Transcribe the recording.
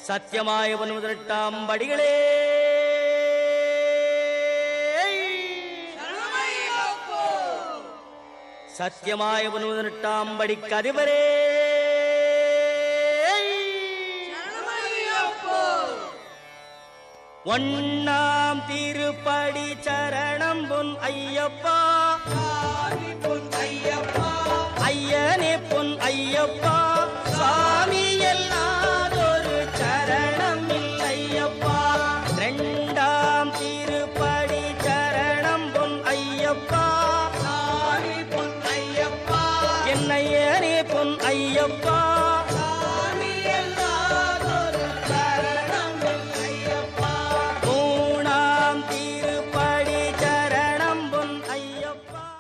சத்தியமாய 18 படிகளே சத்தியமாய 18 படிக்கு அதிபரே ஒன்னாம் திருப்படி சரணம் பொன் ஐயப்பா